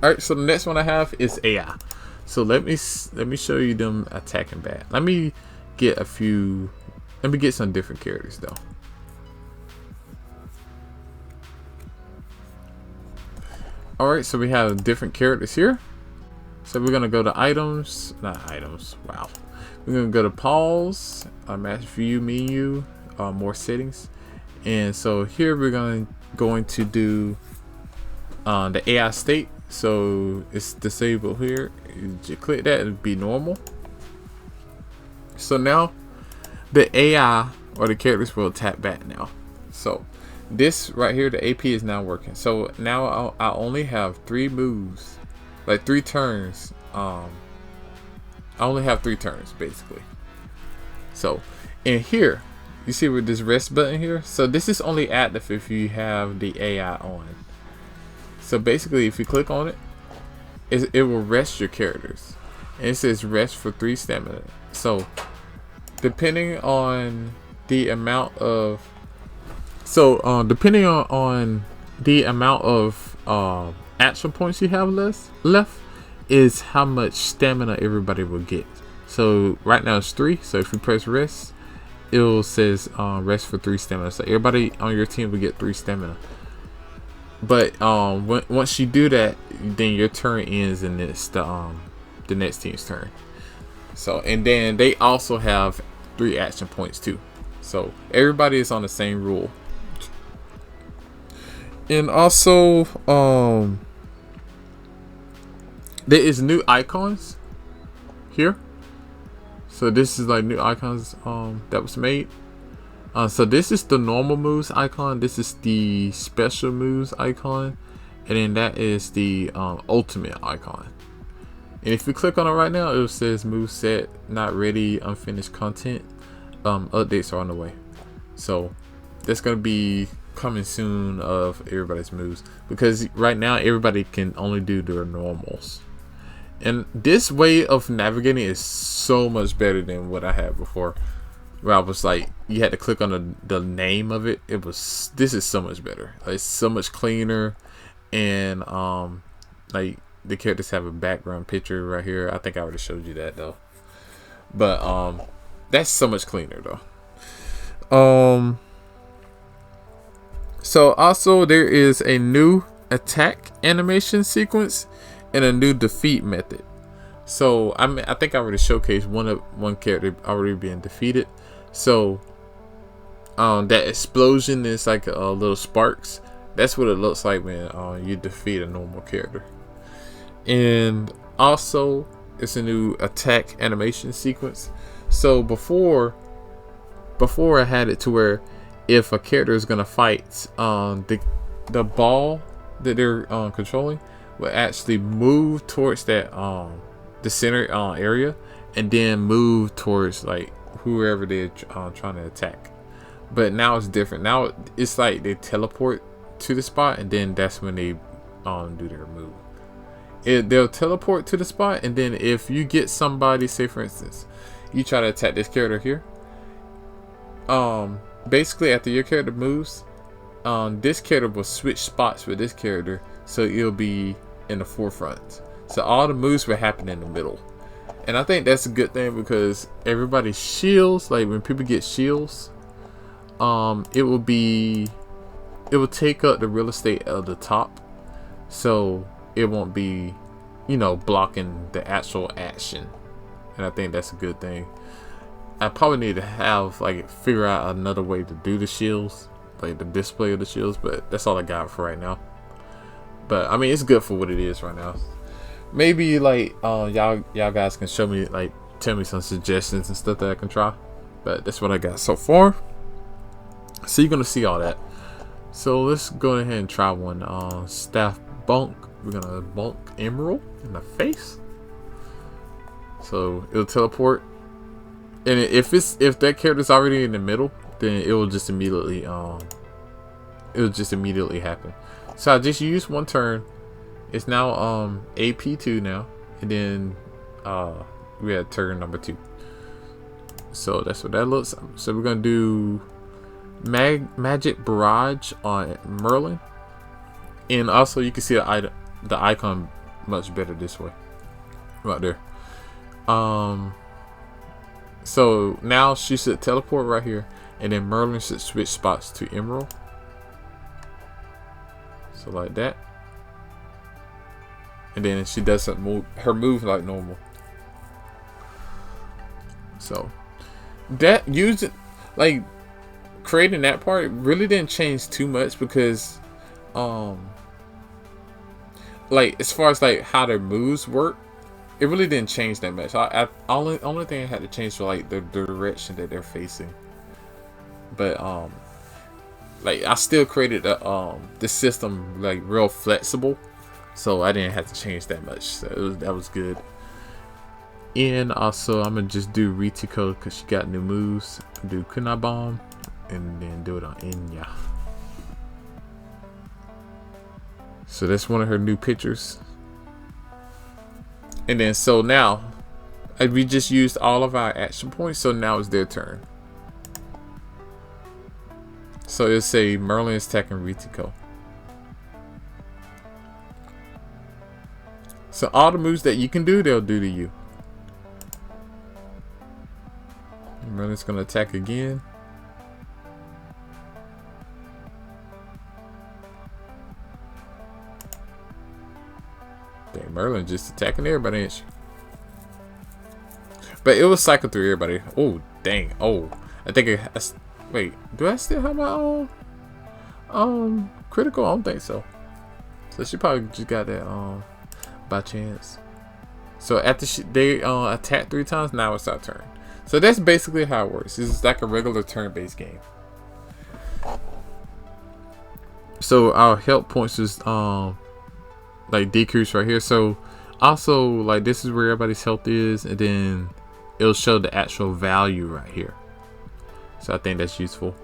All right, so the next one I have is AI. So let me show you them attacking back. Let me get a few. Let me get some different characters though. All right, so we have different characters here. So we're gonna go to items, not items. Wow. We're gonna go to pause, match view menu, more settings, and so here we're going to do the AI state. So it's disabled here. You click that, it'll be normal. So now the AI or the characters will attack back now. So this right here, the AP is now working. So now I only have 3 moves, like 3 turns. I only have 3 turns basically. So in here, you see with this rest button here. So this is only active if you have the AI on. So basically, if you click on it, it will rest your characters, and it says rest for 3 stamina. So depending on the amount of action points you have left is how much stamina everybody will get. So right now it's 3. So if you press rest, it says rest for 3 stamina. So everybody on your team will get 3 stamina. But once you do that, then your turn ends, and it's the next team's turn. So, and then they also have 3 action points too. So everybody is on the same rule. And also, there is new icons here. So this is like new icons that was made. So this is the normal moves icon. This is the special moves icon, and then that is the ultimate icon. And if you click on it right now, it says move set not ready, unfinished content. Updates are on the way. So that's gonna be coming soon of everybody's moves, because right now everybody can only do their normals. And this way of navigating is so much better than what I had before, where I was like, you had to click on the name of it. This is so much better. It's so much cleaner, and like the characters have a background picture right here. I think I already showed you that though, but that's so much cleaner though. So also there is a new attack animation sequence and a new defeat method. So I think I already showcased one character already being defeated. So that explosion is like a little sparks. That's what it looks like when you defeat a normal character. And also it's a new attack animation sequence. So before I had it to where if a character is gonna fight, the ball that they're controlling will actually move towards that the center area, and then move towards like whoever they're trying to attack. But now it's different. Now it's like they teleport to the spot, and then that's when they do their move. They'll teleport to the spot, and then if you get somebody, say for instance, you try to attack this character here. Basically after your character moves, this character will switch spots with this character, so it'll be in the forefront. So all the moves will happen in the middle. And I think that's a good thing, because everybody's shields, like when people get shields, it will take up the real estate of the top, so it won't be, blocking the actual action. And I think that's a good thing. I probably need to figure out another way to do the shields, like the display of the shields, but that's all I got for right now. But I mean, it's good for what it is right now. Maybe y'all guys can show me, tell me some suggestions and stuff that I can try. But that's what I got so far. So you're gonna see all that. So let's go ahead and try one. Staff bunk. We're gonna bunk Emerald in the face. So it'll teleport. And if that character's already in the middle, then it will just immediately happen. So I just used one turn. It's now AP2 now, and then we had turn number 2. So that's what that looks. So we're gonna do Magic Barrage on Merlin, and also you can see the icon much better this way, right there. So now she should teleport right here, and then Merlin should switch spots to Emerald. So like that, and then she doesn't move her move like normal. So that using like creating that part really didn't change too much because like as far as like how their moves work, it really didn't change that much. Only thing I had to change was like the direction that they're facing. But like I still created the system like real flexible, so I didn't have to change that much. So that was good. And also I'm gonna just do Ritiko because she got new moves. Do Kunai Bomb and then do it on Enya. So that's one of her new pictures. And then so now we just used all of our action points, so now it's their turn. So it'll say Merlin is attacking Ritiko. So all the moves that you can do, they'll do to you. Merlin's gonna attack again. Dang, Merlin just attacking everybody, ain't she? But it was cycle through everybody. Oh, dang. Oh, I think wait, do I still have my own critical? I don't think so. So she probably just got that by chance. So after they attack 3 times, now it's our turn. So that's basically how it works. It's like a regular turn-based game. So our health points is like decrease right here. So also like this is where everybody's health is, and then it'll show the actual value right here. So I think that's useful.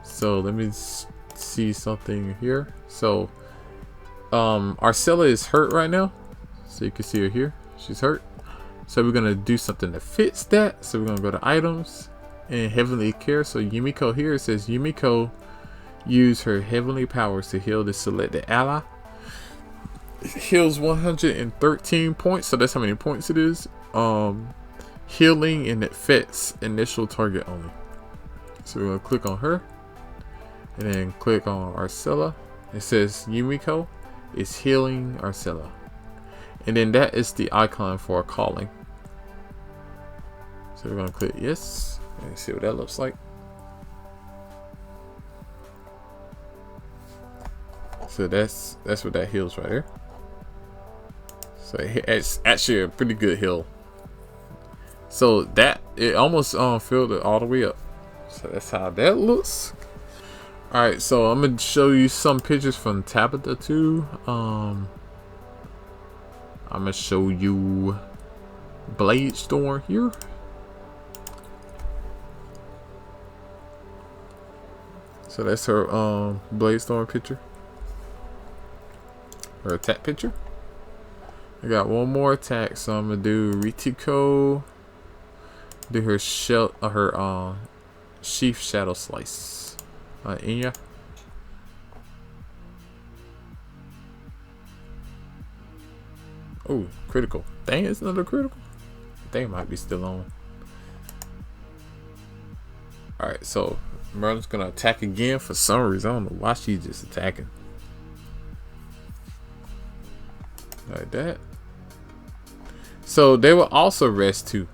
So let me see something here. So Arcella is hurt right now, so you can see her here. She's hurt. So we're gonna do something that fits that. So we're gonna go to items and heavenly care. So Yumiko here, it says Yumiko use her heavenly powers to heal the selected ally. It heals 113 points, so that's how many points it is. Healing, and it fits initial target only. So we're gonna click on her and then click on Arcella. It says Yumiko is healing Arcella, and then that is the icon for calling. So we're gonna click yes and see what that looks like. So that's what that heals right there. So it's actually a pretty good heal. So that it almost filled it all the way up. So that's how that looks. Alright, so I'm gonna show you some pictures from Tabitha too. I'm gonna show you Blade Storm here. So that's her Blade Storm picture. Her attack picture. I got one more attack, so I'm gonna do Ritiko. Do her shell, her Sheath Shadow Slice. Enya. Oh, critical. Dang, it's another critical. Dang, it might be still on. Alright, so Merlin's gonna attack again for some reason. I don't know why she's just attacking. Like that. So they will also rest too.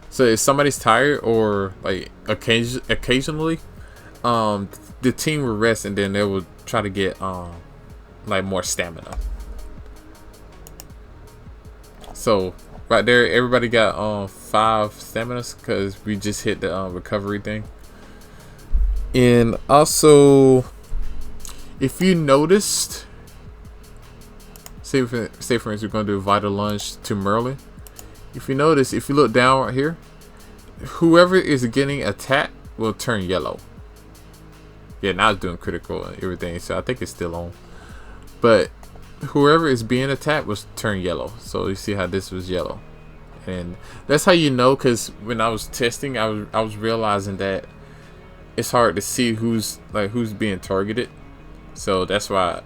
So if somebody's tired or like occasionally, the team will rest and then they will try to get like more stamina. So right there, everybody got 5 staminas because we just hit the recovery thing. And also, if you noticed, say for instance, we're gonna do a vital lunge to Merlin. If you notice, if you look down right here, whoever is getting attacked will turn yellow. Yeah, now it's doing critical and everything, so I think it's still on. But whoever is being attacked will turn yellow. So you see how this was yellow, and that's how you know. Because when I was testing, I was realizing that it's hard to see who's being targeted. So that's why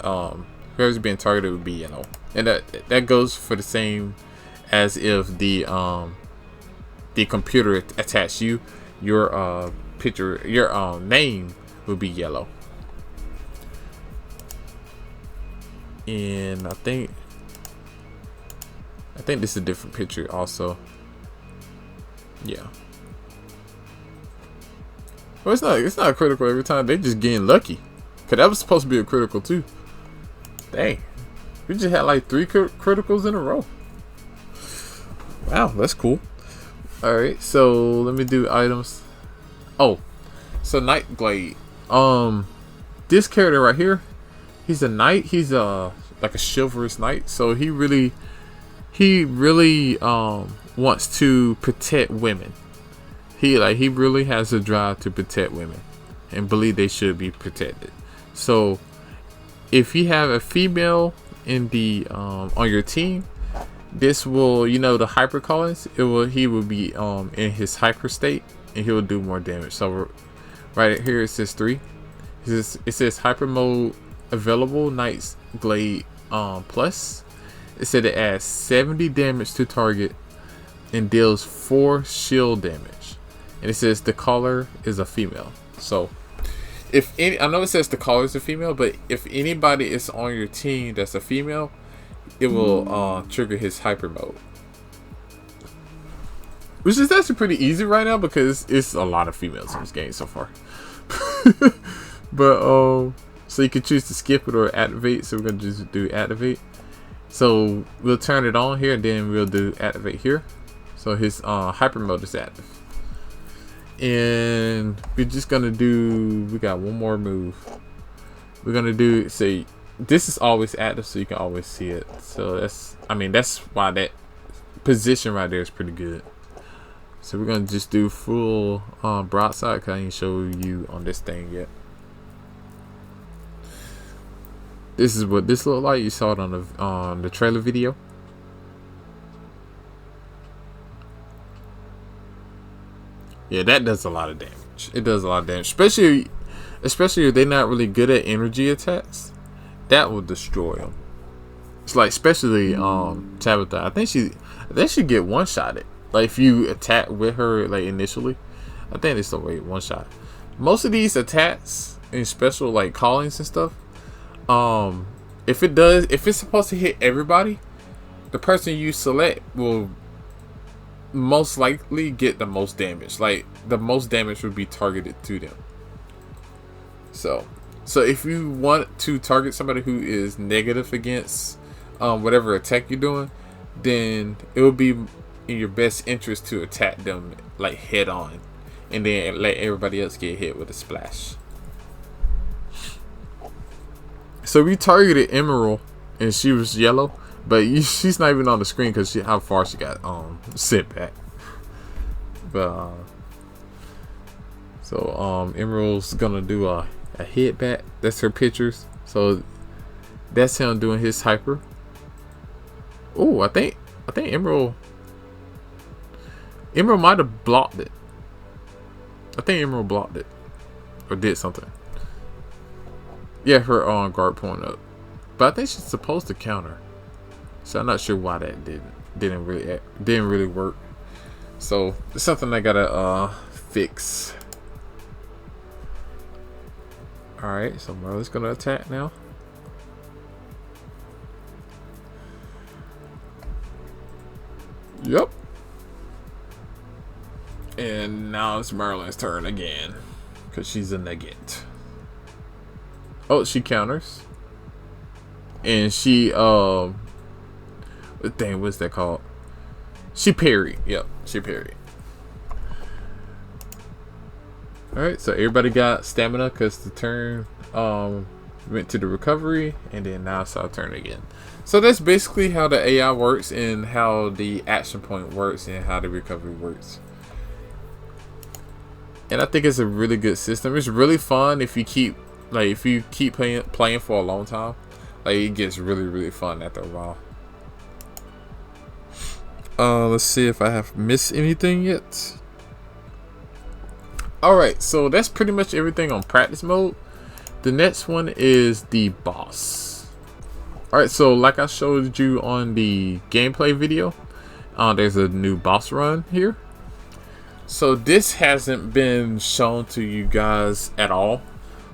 whoever's being targeted would be yellow. and that goes for the same as if the computer attached you, your picture, your name will be yellow. And I think this is a different picture also. Yeah. Well, it's not critical every time. They just getting lucky. Cause that was supposed to be a critical too. Dang. We just had like 3 criticals in a row. Wow, that's cool. Alright, so let me do items. Oh, so Night Glade. This character right here, he's a knight. He's like a chivalrous knight. So he really wants to protect women. He really has a drive to protect women and believe they should be protected. So if you have a female in the on your team, this will, you know, the hyper callings, he will be in his hyper state and he will do more damage. So right here it says 3. It says hyper mode available, Knight's Glade plus. It said it adds 70 damage to target and deals 4 shield damage. And it says the caller is a female. So if any, I know it says the caller is a female, but if anybody is on your team that's a female, it will trigger his hyper mode, which is actually pretty easy right now because it's a lot of females in this game so far. But so you can choose to skip it or activate. So we're gonna just do activate. So we'll turn it on here and then we'll do activate here. So his hyper mode is active. And we're just gonna do, we got one more move. We're gonna do, say, this is always active so you can always see it. So that's why that position right there is pretty good. So we're gonna just do full broadside because I ain't show you on this thing yet. This is what this looked like. You saw it on the trailer video. Yeah, that does a lot of damage. It does a lot of damage, especially if they're not really good at energy attacks. That will destroy them. It's like, especially Tabitha. I think she get one shotted. Like if you attack with her like initially, I think it's the way one shot. Most of these attacks and special like callings and stuff, if it's supposed to hit everybody, the person you select will most likely get the most damage. Like the most damage would be targeted to them. So if you want to target somebody who is negative against whatever attack you're doing, then it will be in your best interest to attack them like head on, and then let everybody else get hit with a splash. So we targeted Emerald and she was yellow, but she's not even on the screen because how far she got sent back. But so Emerald's gonna do a hit back. That's her pictures. So that's him doing his hyper. Oh, I think Emerald might have blocked it. I think Emerald blocked it or did something. Yeah, her guard point up, but I think she's supposed to counter. So I'm not sure why that didn't really work. So it's something I gotta fix. All right, so Merlin's gonna attack now. Yep. And now it's Merlin's turn again because she's a nugget. Oh, she counters. And she dang, what's that called? She parried. Yep, she parried. Alright, so everybody got stamina because the turn went to the recovery, and then now it's our turn again. So that's basically how the AI works and how the action point works and how the recovery works. And I think it's a really good system. It's really fun if you keep playing for a long time. Like it gets really fun after a while. Let's see if I have missed anything yet. Alright, so that's pretty much everything on practice mode. The next one is the boss. Alright, so like I showed you on the gameplay video, there's a new boss run here. So this hasn't been shown to you guys at all.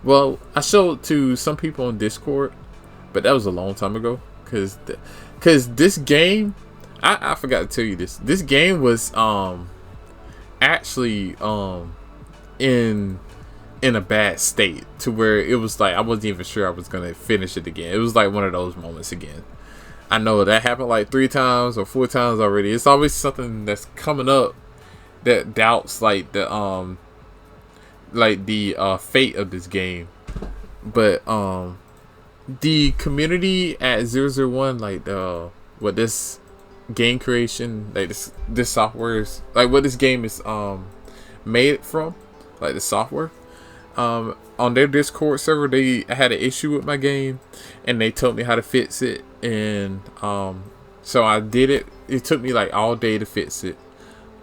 Well, I showed it to some people on Discord, but that was a long time ago. Cause this game, I forgot to tell you this. This game was actually in a bad state, to where it was like I wasn't even sure I was gonna finish it again. It was like one of those moments again. I know that happened like 3 times or 4 times already. It's always something that's coming up that doubts like the fate of this game. But the community at 001, like what this game creation, like this software is, like what this game is made from, like the software. On their Discord server, they had an issue with my game, and they told me how to fix it, and so I did it. It took me like all day to fix it,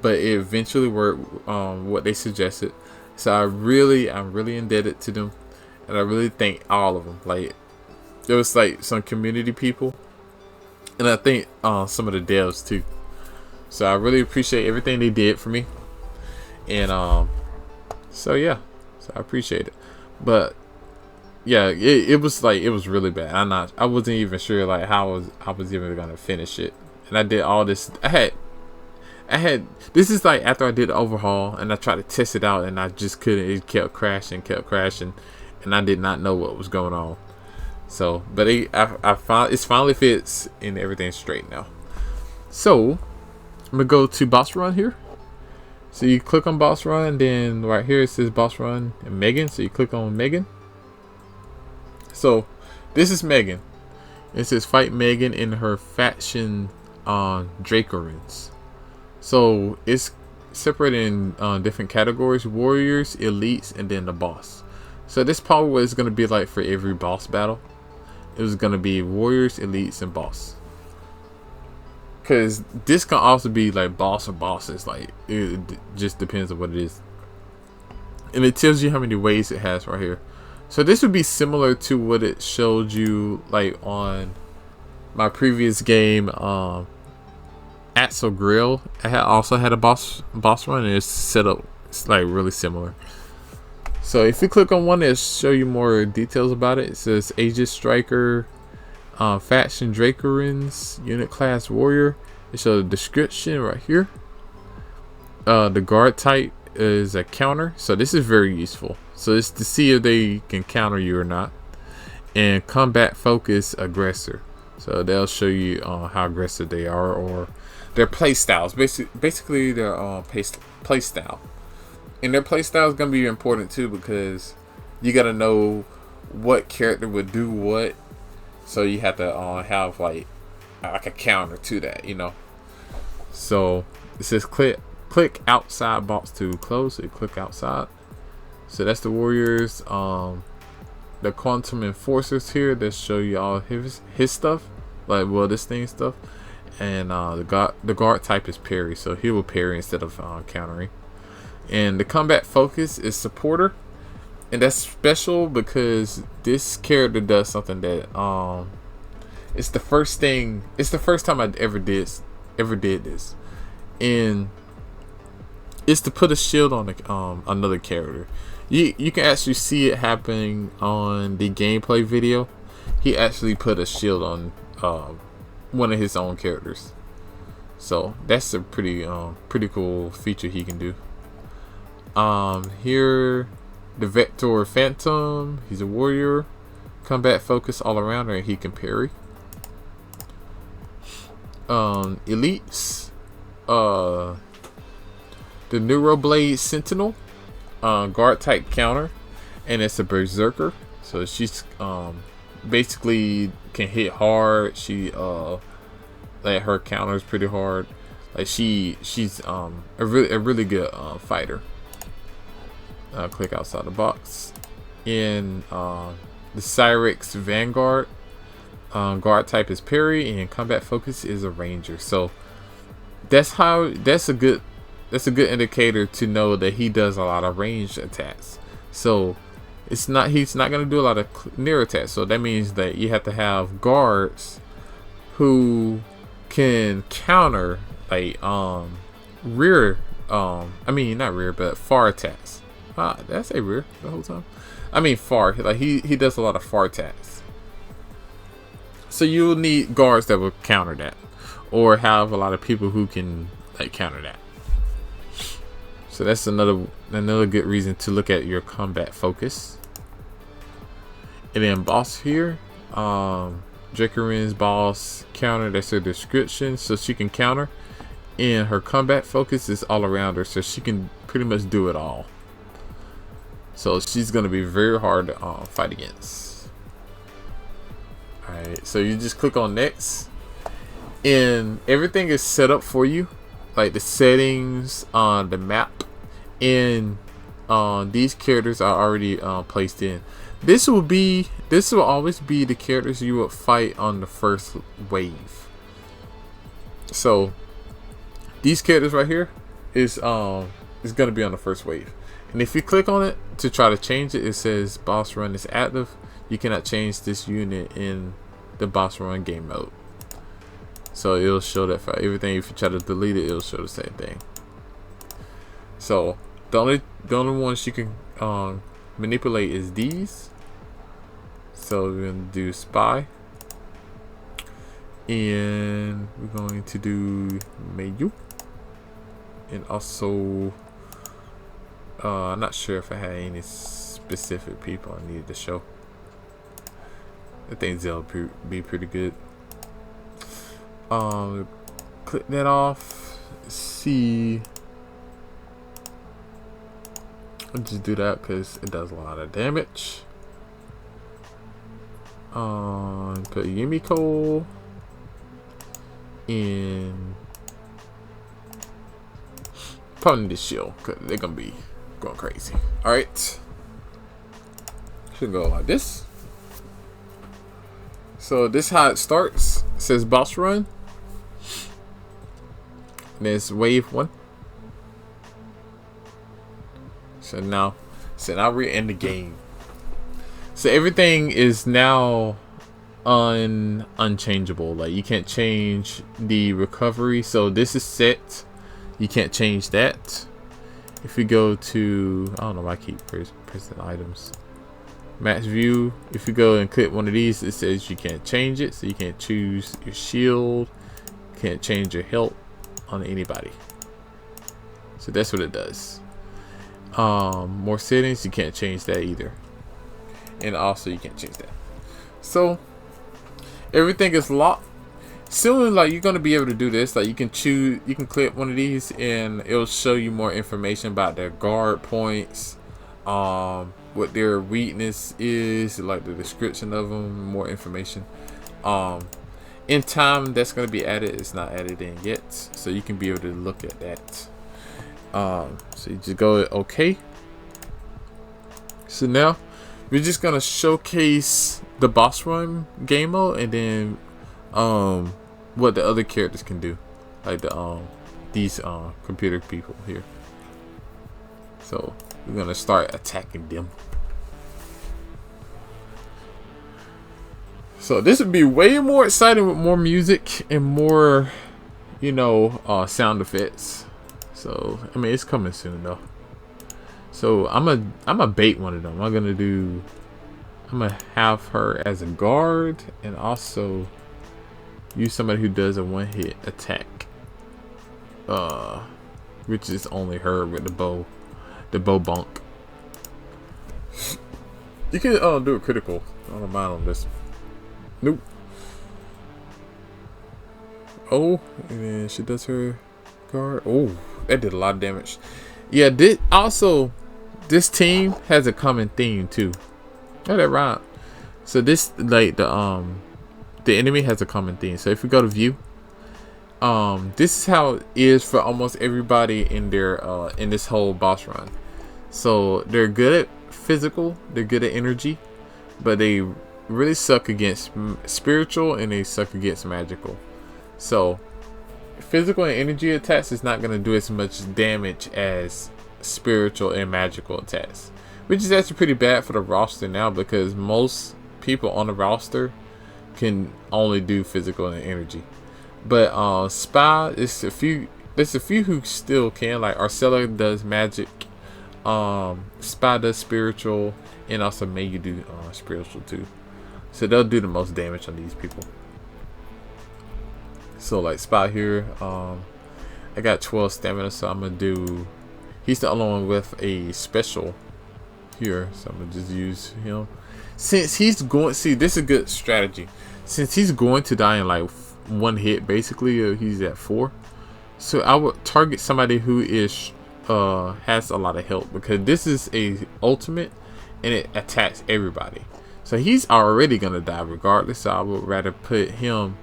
but it eventually worked. What they suggested, so I'm really indebted to them, and I really thank all of them. Like there was like some community people, and I think some of the devs too. So I really appreciate everything they did for me, and so yeah. So I appreciate it. But yeah, it was really bad. I wasn't even sure like how I was even gonna finish it. And I did all this. I had this is like after I did the overhaul, and I tried to test it out, and I just couldn't. It kept crashing, and I did not know what was going on. So, but it's finally fixed, and everything's straight now. So I'm gonna go to boss run here. So you click on boss run, then right here it says boss run and Megan. So you click on Megan. So this is Megan. It says fight Megan in her faction on Dracarins. So it's separated in different categories: warriors, elites, and then the boss. So this probably what it's gonna be like for every boss battle. It was gonna be warriors, elites, and boss. Because this can also be like boss or bosses. Like it just depends on what it is. And it tells you how many ways it has right here. So this would be similar to what it showed you like on my previous game, Axel Grill. I also had a boss run, and it's set up. It's like really similar. So if you click on one, it'll show you more details about it. It says Aegis Striker, faction Dracarins, unit class warrior. It shows a description right here. The guard type is a counter, so this is very useful. So it's to see if they can counter you or not. And combat focus aggressor, so they'll show you how aggressive they are, or their play styles. Basically their play style. And their play style is gonna be important too, because you gotta know what character would do what. So you have to have like a counter to that, you know. So it says click outside box to close. So you click outside. So that's the warriors. The quantum enforcers here that show you all his stuff, like this thing stuff. And the guard type is parry, so he will parry instead of countering. And the combat focus is supporter. And that's special because this character does something that it's the first time I ever did this, and it's to put a shield on another character. You can actually see it happening on the gameplay video. He actually put a shield on one of his own characters, so that's a pretty cool feature he can do. Here. The Vector Phantom, he's a warrior. Combat focus all around, and he can parry. Elites, the Neuroblade Sentinel, guard type counter, and it's a berserker. So she's basically can hit hard. She like her counter is pretty hard. Like she's a really good fighter. Click outside the box. In the Cyrix Vanguard, guard type is parry, and combat focus is a ranger. So that's a good indicator to know that he does a lot of ranged attacks. So He's not gonna do a lot of near attacks. So that means that you have to have guards who can counter like rear I mean not rear but far attacks. Did I say rear the whole time? I mean far. Like he does a lot of far attacks. So you'll need guards that will counter that, or have a lot of people who can like counter that. So that's another good reason to look at your combat focus. And then boss here, Dracarin's boss counter, that's her description, so she can counter. And her combat focus is all around her, so she can pretty much do it all. So she's gonna be very hard to fight against. Alright, so you just click on next, and everything is set up for you, like the settings on the map, and these characters are already placed in. This will always be the characters you would fight on the first wave. So these characters right here is gonna be on the first wave. And if you click on it to try to change it, it says boss run is active. You cannot change this unit in the boss run game mode. So it'll show that for everything. If you try to delete it, it'll show the same thing. So the only ones you can manipulate is these. So we're gonna do spy, and we're going to do Mayu, and also I'm not sure if I had any specific people I needed to show. I think they'll be pretty good. Click that off. See, I'll just do that because it does a lot of damage. Put Yumiko in. Probably need to shield because they're gonna be going crazy. All right, should go like this. So this is how it starts. It says boss run. And there's wave 1. So now we're in the game. So everything is now unchangeable. Like you can't change the recovery. So this is set. You can't change that. If we go to, I don't know why I keep pressing items. Max view. If you go and click one of these, it says you can't change it. So you can't choose your shield. Can't change your health on anybody. So that's what it does. More settings, you can't change that either. And also you can't change that. So everything is locked. Soon, like, you're gonna be able to do this. Like, you can choose, you can click one of these and it'll show you more information about their guard points, what their weakness is, like the description of them, more information. In time, that's gonna be added. It's not added in yet, so you can be able to look at that. So you just go okay. So now we're just gonna showcase the boss run game mode, and then what the other characters can do, like the these computer people here. So we're gonna start attacking them. So this would be way more exciting with more music and more, you know, sound effects. So I mean, it's coming soon though. So I'm a bait one of them. I'm gonna have her as a guard, and also use somebody who does a one-hit attack, which is only her with the bow bonk. You can do a critical. I don't mind on this. Nope. Oh, and then she does her guard. Oh, that did a lot of damage. Yeah, this team has a common theme too. Oh, that right. So this, like, the enemy has a common theme. So if we go to view, this is how it is for almost everybody in their in this whole boss run. So they're good at physical, they're good at energy, but they really suck against spiritual, and they suck against magical. So physical and energy attacks is not going to do as much damage as spiritual and magical attacks. which is actually pretty bad for the roster now because most people on the roster can only do physical and energy. But Spy is a few. There's a few who still can. Like Arcella does magic. Spy does spiritual, and also Mei do spiritual too. So they'll do the most damage on these people. So like Spy here, I got 12 stamina, so I'm gonna do. He's the only one with a special here, so I'm gonna just use him. Since he's going, see, this is a good strategy. Since he's going to die in like one hit, basically, he's at 4. So I would target somebody who is has a lot of health, because this is a ultimate and it attacks everybody. So he's already gonna die regardless. So I would rather put him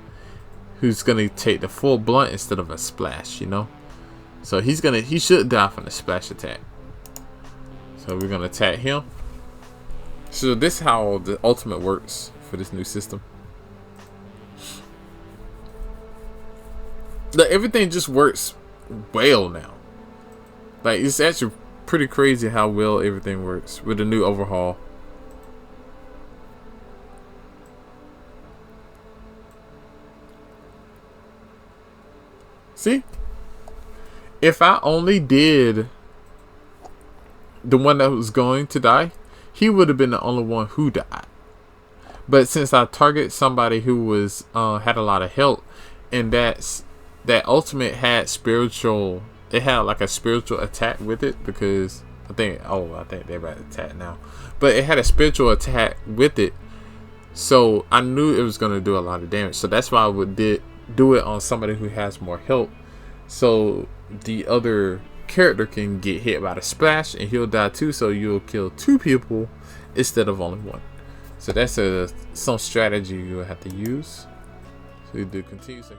who's gonna take the full blunt instead of a splash, you know. So he should die from the splash attack. So we're gonna attack him. So this is how the ultimate works for this new system. Like everything just works well now. Like it's actually pretty crazy how well everything works with the new overhaul. See? If I only did the one that was going to die, he would have been the only one who died. But since I target somebody who was had a lot of health, and that ultimate had spiritual, it had like a spiritual attack with it, because I think they're about to attack now. But it had a spiritual attack with it, so I knew it was gonna do a lot of damage. So that's why I would do it on somebody who has more health, so the other character can get hit by the splash and he'll die too, so you'll kill 2 people instead of only 1. So that's some strategy you'll have to use. So you do continue. So